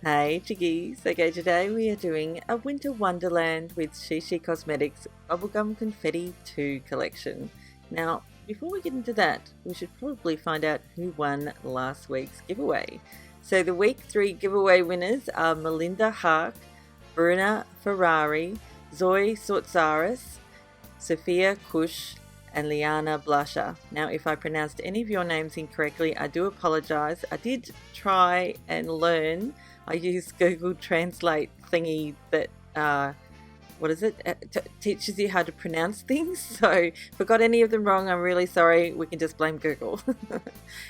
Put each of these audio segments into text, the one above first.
Hey chickies! Okay, today we are doing a Winter Wonderland with ChiChi Cosmetics Bubblegum Confetti 2 collection. Now, before we get into that, we should probably find out who won last week's giveaway. So the week 3 giveaway winners are Melinda Hark, Bruna Ferrari, Zoe Sortsaris, Sophia Kush, and Liana Blusher. Now, if I pronounced any of your names incorrectly, I do apologize. I did try and learn. I used Google Translate thingy that, teaches you how to pronounce things. So if I got any of them wrong, I'm really sorry. We can just blame Google.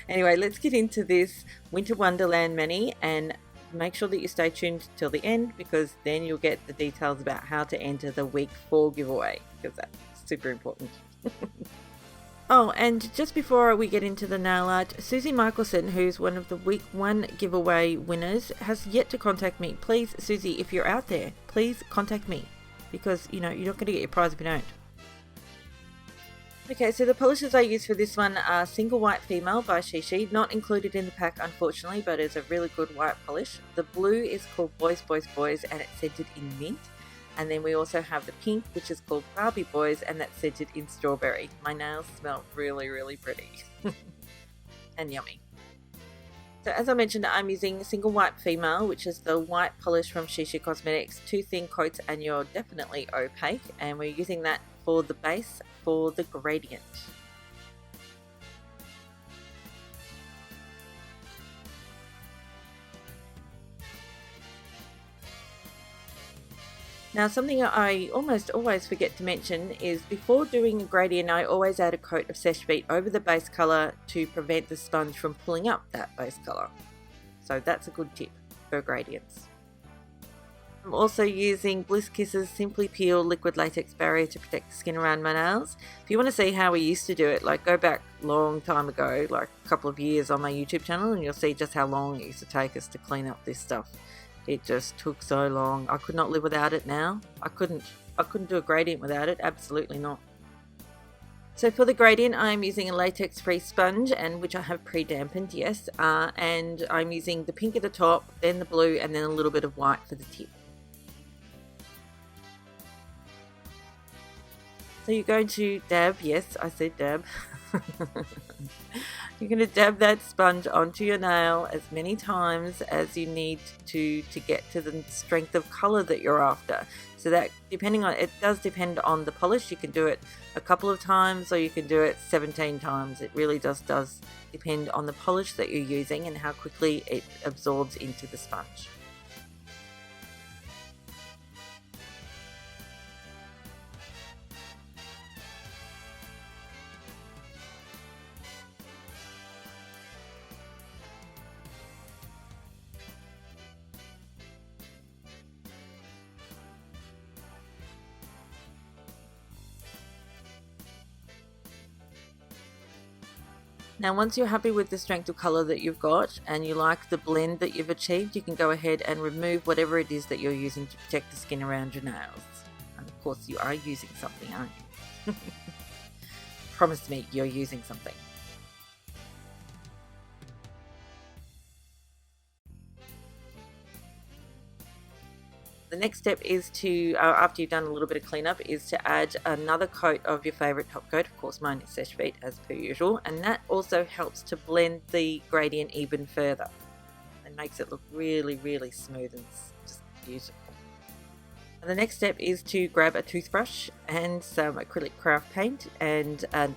Anyway, let's get into this Winter Wonderland mini and make sure that you stay tuned till the end, because then you'll get the details about how to enter the week 4 giveaway, because that's super important. Oh, and just before we get into the nail art, Susie Michelson, who's one of the week 1 giveaway winners, has yet to contact me. Please, Susie, if you're out there, please contact me, because you're not going to get your prize if you don't. Okay, so the polishes I use for this one are Single White Female by ChiChi, not included in the pack unfortunately, but it's a really good white polish. The blue is called Boys Boys Boys and it's scented in mint. And then we also have the pink, which is called Barbie Boys, and that's scented in strawberry. My nails smell really, really pretty and yummy. So as I mentioned, I'm using Single White Female, which is the white polish from ChiChi Cosmetics, 2 thin coats and you're definitely opaque. And we're using that for the base for the gradient. Now, something I almost always forget to mention is before doing a gradient, I always add a coat of Seche Vite over the base colour to prevent the sponge from pulling up that base colour. So that's a good tip for gradients. I'm also using Bliss Kisses Simply Peel Liquid Latex Barrier to protect the skin around my nails. If you want to see how we used to do it, like go back a long time ago, like a couple of years on my YouTube channel, and you'll see just how long it used to take us to clean up this stuff. It just took so long. I could not live without it now. I couldn't do a gradient without it. Absolutely not. So for the gradient, I'm using a Latex Free Sponge, and which I have pre-dampened, yes. And I'm using the pink at the top, then the blue, and then a little bit of white for the tip. So you're going to dab, yes, I said dab. You're going to dab that sponge onto your nail as many times as you need to get to the strength of colour that you're after. So that it does depend on the polish. You can do it a couple of times or you can do it 17 times. It really does depend on the polish that you're using and how quickly it absorbs into the sponge. Now once you're happy with the strength of colour that you've got and you like the blend that you've achieved, you can go ahead and remove whatever it is that you're using to protect the skin around your nails. And of course you are using something, aren't you? Promise me you're using something. The next step is to, after you've done a little bit of cleanup, is to add another coat of your favourite top coat. Of course mine is Seche Vite as per usual, and that also helps to blend the gradient even further. It makes it look really, really smooth and just beautiful. And the next step is to grab a toothbrush and some acrylic craft paint and a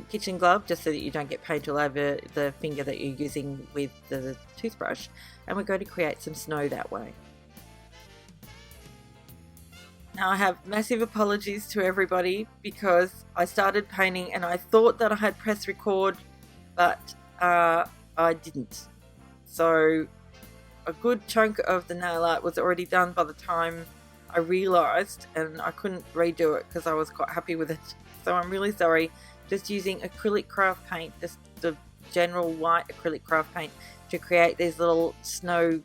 kitchen glove, just so that you don't get paint all over the finger that you're using with the toothbrush, and we're going to create some snow that way. Now I have massive apologies to everybody because I started painting and I thought that I had pressed record, but I didn't. So a good chunk of the nail art was already done by the time I realised, and I couldn't redo it because I was quite happy with it. So I'm really sorry. Just using acrylic craft paint, just the general white acrylic craft paint, to create these little snow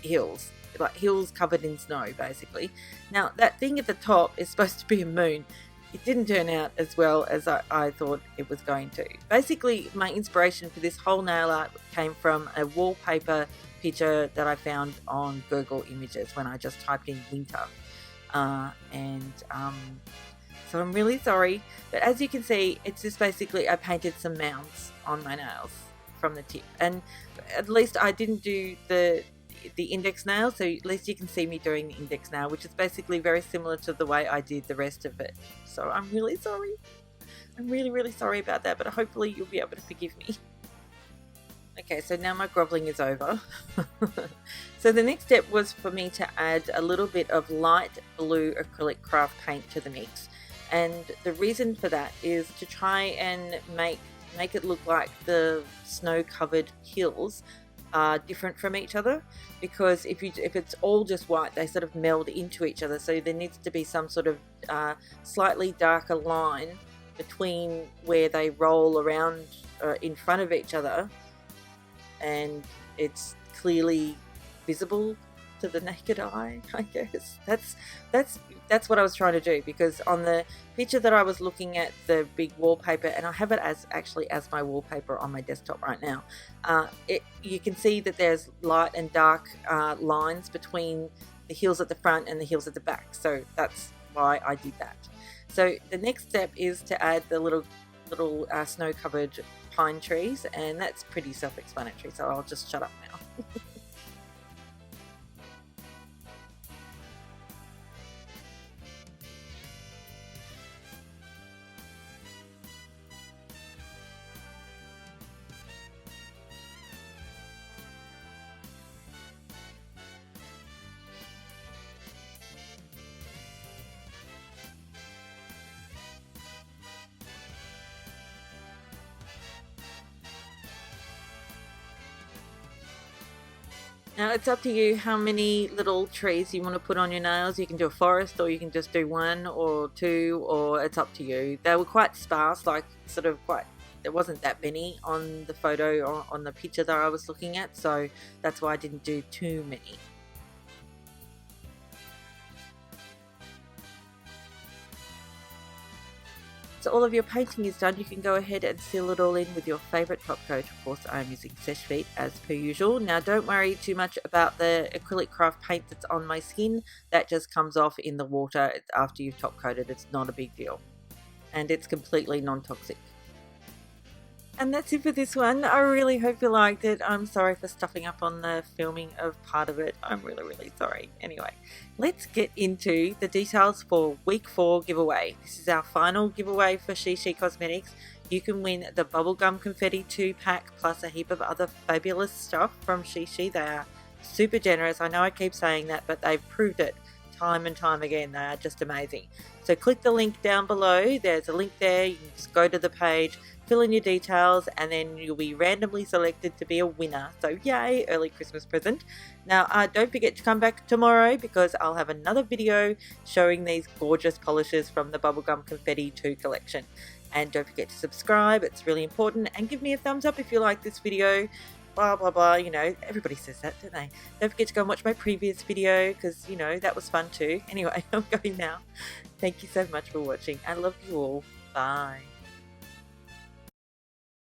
hills. Like hills covered in snow basically. Now that thing at the top is supposed to be a moon. It didn't turn out as well as I thought it was going to. Basically my inspiration for this whole nail art came from a wallpaper picture that I found on Google Images when I just typed in winter. So I'm really sorry, but as you can see, it's just basically I painted some mounds on my nails from the tip, and at least I didn't do the index nail, so at least you can see me doing the index nail, which is basically very similar to the way I did the rest of it. So I'm really sorry. I'm really sorry about that, but hopefully you'll be able to forgive me. Okay, so now my groveling is over. So the next step was for me to add a little bit of light blue acrylic craft paint to the mix. And the reason for that is to try and make it look like the snow-covered hills are different from each other, because if it's all just white, they sort of meld into each other. So there needs to be some sort of slightly darker line between where they roll around in front of each other, and it's clearly visible to the naked eye, I guess. That's what I was trying to do, because on the picture that I was looking at, the big wallpaper, and I have it as my wallpaper on my desktop right now, you can see that there's light and dark lines between the hills at the front and the hills at the back. So that's why I did that. So the next step is to add the little snow-covered pine trees, and that's pretty self-explanatory, so I'll just shut up now. Now it's up to you how many little trees you want to put on your nails. You can do a forest, or you can just do one or two, or it's up to you. They were quite sparse, like there wasn't that many on the photo or on the picture that I was looking at, so that's why I didn't do too many. So all of your painting is done. You can go ahead and seal it all in with your favourite top coat. Of course, I'm using Seche Vite as per usual. Now, don't worry too much about the acrylic craft paint that's on my skin. That just comes off in the water after you've top coated. It's not a big deal. And it's completely non-toxic. And that's it for this one. I really hope you liked it. I'm sorry for stuffing up on the filming of part of it. I'm really sorry. Anyway, let's get into the details for week 4 giveaway. This is our final giveaway for ChiChi Cosmetics. You can win the bubblegum confetti 2-pack plus a heap of other fabulous stuff from ChiChi. They are super generous. I know I keep saying that, but they've proved it time and time again. They are just amazing. So click the link down below. There's a link there. You can just go to the page, fill in your details, and then you'll be randomly selected to be a winner. So yay, early Christmas present. Now don't forget to come back tomorrow, because I'll have another video showing these gorgeous polishes from the Bubblegum Confetti 2 collection. And don't forget to subscribe, it's really important, and give me a thumbs up if you like this video. Blah blah blah, you know, everybody says that, don't they? Don't forget to go and watch my previous video, because you know that was fun too. Anyway, I'm going now. Thank you so much for watching. I love you all. Bye.